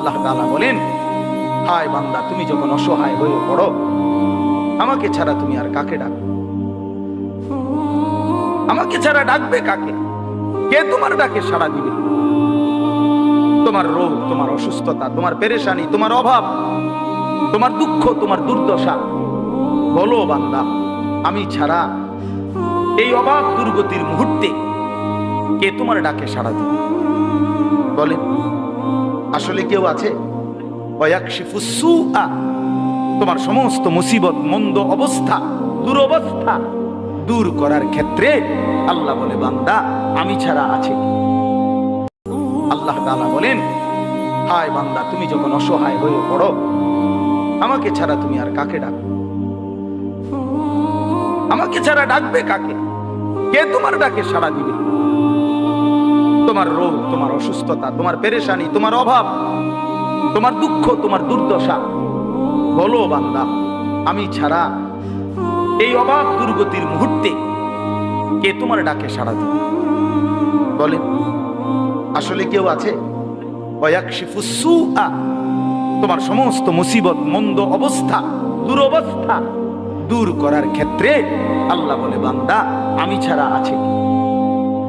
আল্লাহ তাআলা বলেন, হায় বান্দা, তুমি যখন অসহায় হয়ে পড়ো, আমাকে ছাড়া তুমি আর কাকে ডাকো? আমাকে ছাড়া ডাকবে কাকে? কে তোমার ডাকে সাড়া দিবে? তোমার রোগ, তোমার অসুস্থতা, তোমার পেরেশানি, তোমার অভাব, তোমার দুঃখ, তোমার দুর্দশা, বলো বান্দা, আমি ছাড়া এই অভাব দুর্গতির মুহূর্তে কে তোমার ডাকে সাড়া দিবে? বলেন, আসলে কেউ আছে? ওয়াকশিফুস সুআ, তোমার সমস্ত মুসিবত, মন্দ অবস্থা, দুরবস্থা দূর করার ক্ষেত্রে আল্লাহ বলে, বান্দা, আমি ছাড়া আছে কি? আল্লাহ তাআলা বলেন, হায় বান্দা, তুমি যখন অসহায় হয়ে পড়ো, আমাকে ছাড়া তুমি আর কাকে ডাকো? আমাকে ছাড়া ডাকবে কাকে? কে তোমার ডাকে সাড়া দিবে? তোমার রোগ, তোমার অসুস্থতা, তোমার পেরেশানি, তোমার অভাব, তোমার দুঃখ, তোমার দুর্দশা, বলো বান্দা, আমি ছাড়া এই অভাব দুর্গতির মুহূর্তে কে তোমার ডাকে সাড়া দিবে? বলেন, আসলে কেউ আছে? ওয়াকশিফুস সুআ, তোমার সমস্ত মুসিবত, মন্দ অবস্থা, দুরবস্থা দূর করার ক্ষেত্রে আল্লাহ বলে, বান্দা, আমি ছাড়া আছে কি?